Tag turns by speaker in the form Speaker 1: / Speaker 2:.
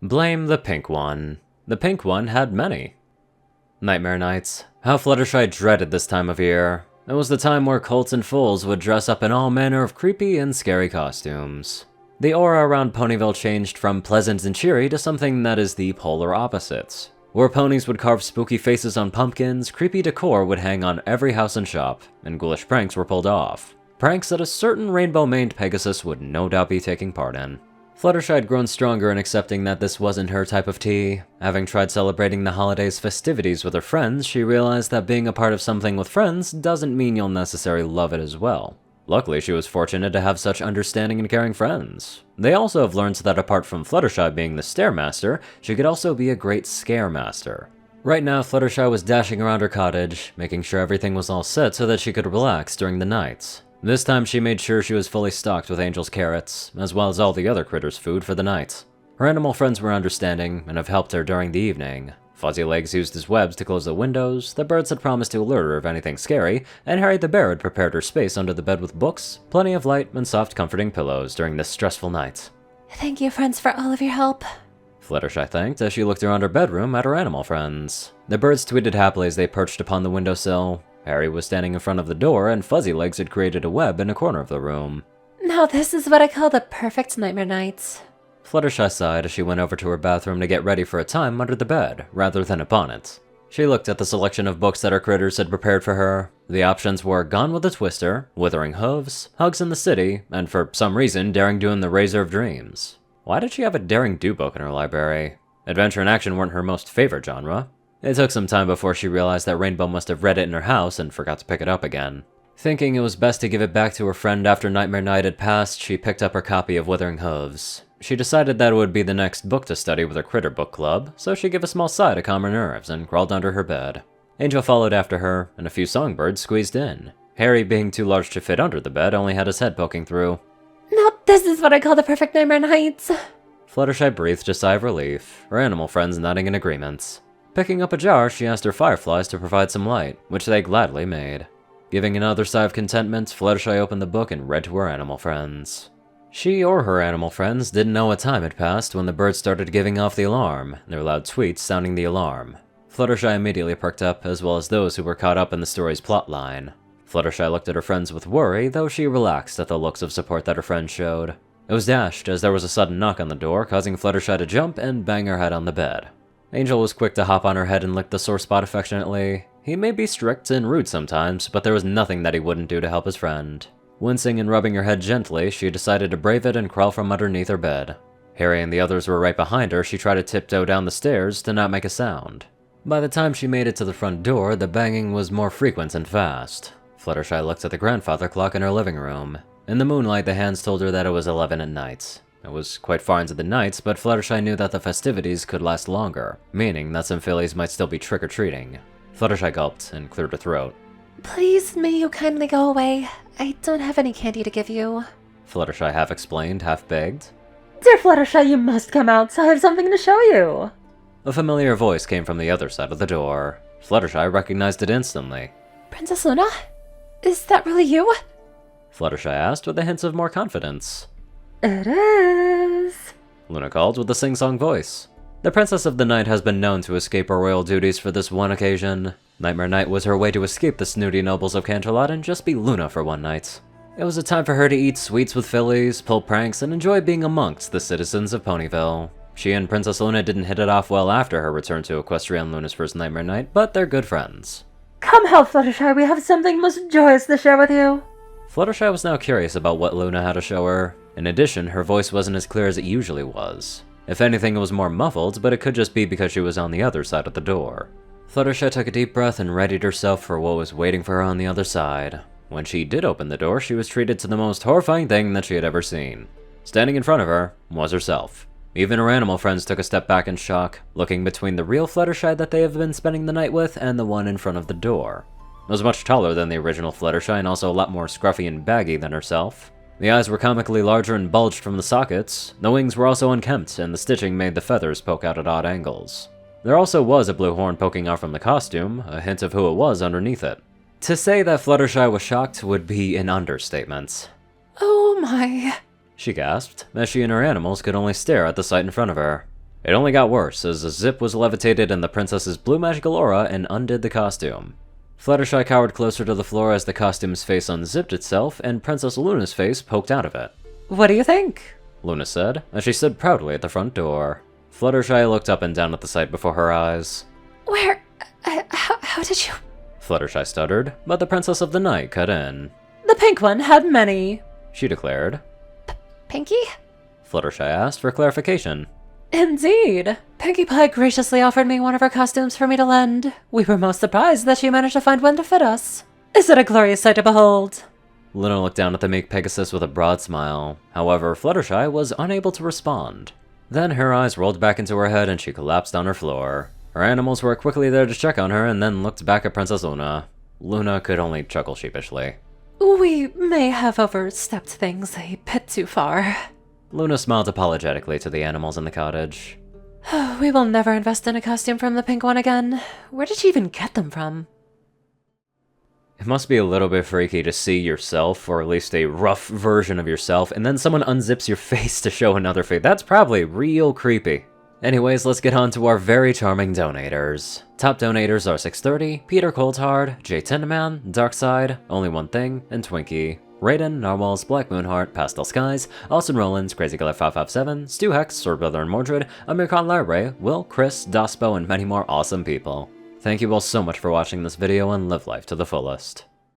Speaker 1: Blame the pink one. The pink one had many. Nightmare nights. How Fluttershy dreaded this time of year. It was the time where colts and foals would dress up in all manner of creepy and scary costumes. The aura around Ponyville changed from pleasant and cheery to something that is the polar opposite. Where ponies would carve spooky faces on pumpkins, creepy decor would hang on every house and shop, and ghoulish pranks were pulled off. Pranks that a certain rainbow-maned Pegasus would no doubt be taking part in. Fluttershy had grown stronger in accepting that this wasn't her type of tea. Having tried celebrating the holidays' festivities with her friends, she realized that being a part of something with friends doesn't mean you'll necessarily love it as well. Luckily, she was fortunate to have such understanding and caring friends. They also have learned that apart from Fluttershy being the Stairmaster, she could also be a great Scaremaster. Right now, Fluttershy was dashing around her cottage, making sure everything was all set so that she could relax during the night. This time she made sure she was fully stocked with Angel's carrots, as well as all the other critters' food for the night. Her animal friends were understanding, and have helped her during the evening. Fuzzy Legs used his webs to close the windows, the birds had promised to alert her of anything scary, and Harry the Bear had prepared her space under the bed with books, plenty of light, and soft comforting pillows during this stressful night.
Speaker 2: Thank you, friends, for all of your help.
Speaker 1: Fluttershy thanked as she looked around her bedroom at her animal friends. The birds tweeted happily as they perched upon the windowsill. Harry was standing in front of the door, and Fuzzy Legs had created a web in a corner of the room.
Speaker 2: Now this is what I call the perfect nightmare nights.
Speaker 1: Fluttershy sighed as she went over to her bathroom to get ready for a time under the bed, rather than upon it. She looked at the selection of books that her critters had prepared for her. The options were Gone with a Twister, Withering Hooves, Hugs in the City, and for some reason, Daring Do and the Razor of Dreams. Why did she have a Daring Do book in her library? Adventure and action weren't her most favorite genre. It took some time before she realized that Rainbow must have read it in her house and forgot to pick it up again. Thinking it was best to give it back to her friend after Nightmare Night had passed, she picked up her copy of Withering Hooves. She decided that it would be the next book to study with her Critter Book Club, so she gave a small sigh to calm her nerves and crawled under her bed. Angel followed after her, and a few songbirds squeezed in. Harry, being too large to fit under the bed, only had his head poking through.
Speaker 2: Now this is what I call the perfect nightmare nights.
Speaker 1: Fluttershy breathed a sigh of relief, her animal friends nodding in agreement. Picking up a jar, she asked her fireflies to provide some light, which they gladly made. Giving another sigh of contentment, Fluttershy opened the book and read to her animal friends. She or her animal friends didn't know what time had passed when the birds started giving off the alarm, their loud tweets sounding the alarm. Fluttershy immediately perked up, as well as those who were caught up in the story's plotline. Fluttershy looked at her friends with worry, though she relaxed at the looks of support that her friends showed. It was dashed, as there was a sudden knock on the door, causing Fluttershy to jump and bang her head on the bed. Angel was quick to hop on her head and lick the sore spot affectionately. He may be strict and rude sometimes, but there was nothing that he wouldn't do to help his friend. Wincing and rubbing her head gently, she decided to brave it and crawl from underneath her bed. Harry and the others were right behind her. She tried to tiptoe down the stairs to not make a sound. By the time she made it to the front door, the banging was more frequent and fast. Fluttershy looked at the grandfather clock in her living room. In the moonlight, the hands told her that it was 11 at night. It was quite far into the night, but Fluttershy knew that the festivities could last longer, meaning that some fillies might still be trick-or-treating. Fluttershy gulped and cleared her throat.
Speaker 2: Please, may you kindly go away? I don't have any candy to give you.
Speaker 1: Fluttershy half explained, half begged.
Speaker 2: Dear Fluttershy, you must come out, so I have something to show you.
Speaker 1: A familiar voice came from the other side of the door. Fluttershy recognized it instantly.
Speaker 2: Princess Luna? Is that really you?
Speaker 1: Fluttershy asked with a hint of more confidence.
Speaker 2: It is.
Speaker 1: Luna called with a sing-song voice. The Princess of the Night has been known to escape her royal duties for this one occasion. Nightmare Night was her way to escape the snooty nobles of Canterlot and just be Luna for one night. It was a time for her to eat sweets with fillies, pull pranks, and enjoy being amongst the citizens of Ponyville. She and Princess Luna didn't hit it off well after her return to Equestria on Luna's first Nightmare Night, but they're good friends.
Speaker 2: Come help, Fluttershy, we have something most joyous to share with you.
Speaker 1: Fluttershy was now curious about what Luna had to show her. In addition, her voice wasn't as clear as it usually was. If anything, it was more muffled, but it could just be because she was on the other side of the door. Fluttershy took a deep breath and readied herself for what was waiting for her on the other side. When she did open the door, she was treated to the most horrifying thing that she had ever seen. Standing in front of her was herself. Even her animal friends took a step back in shock, looking between the real Fluttershy that they have been spending the night with and the one in front of the door. It was much taller than the original Fluttershy and also a lot more scruffy and baggy than herself. The eyes were comically larger and bulged from the sockets, the wings were also unkempt, and the stitching made the feathers poke out at odd angles. There also was a blue horn poking out from the costume, a hint of who it was underneath it. To say that Fluttershy was shocked would be an understatement.
Speaker 2: Oh my...
Speaker 1: She gasped, as she and her animals could only stare at the sight in front of her. It only got worse as a zip was levitated in the princess's blue magical aura and undid the costume. Fluttershy cowered closer to the floor as the costume's face unzipped itself and Princess Luna's face poked out of it.
Speaker 2: What do you think?
Speaker 1: Luna said, as she stood proudly at the front door. Fluttershy looked up and down at the sight before her eyes.
Speaker 2: Where... how did you...
Speaker 1: Fluttershy stuttered, but the Princess of the Night cut in.
Speaker 2: The pink one had many,
Speaker 1: she declared.
Speaker 2: Pinkie?
Speaker 1: Fluttershy asked for clarification.
Speaker 2: Indeed. Pinkie Pie graciously offered me one of her costumes for me to lend. We were most surprised that she managed to find one to fit us. Is it a glorious sight to behold?
Speaker 1: Luna looked down at the meek Pegasus with a broad smile. However, Fluttershy was unable to respond. Then her eyes rolled back into her head and she collapsed on her floor. Her animals were quickly there to check on her and then looked back at Princess Luna. Luna could only chuckle sheepishly.
Speaker 2: We may have overstepped things a bit too far.
Speaker 1: Luna smiled apologetically to the animals in the cottage.
Speaker 2: We will never invest in a costume from the pink one again. Where did she even get them from?
Speaker 1: It must be a little bit freaky to see yourself, or at least a rough version of yourself, and then someone unzips your face to show another face. That's probably real creepy. Anyways, let's get on to our very charming donators. Top donators are 630, Peter Coulthard, J Tinderman, Darkside, Only One Thing, and Twinkie. Rayden, Narwhals, Blackmoonheart, Pastel Skies, Austin Rollins, CrazyGuller557, Stu Hex, Swordbrother and Mordred, Omicron, Lyrae, Will, Chris, Daspo, and many more awesome people. Thank you all so much for watching this video and live life to the fullest.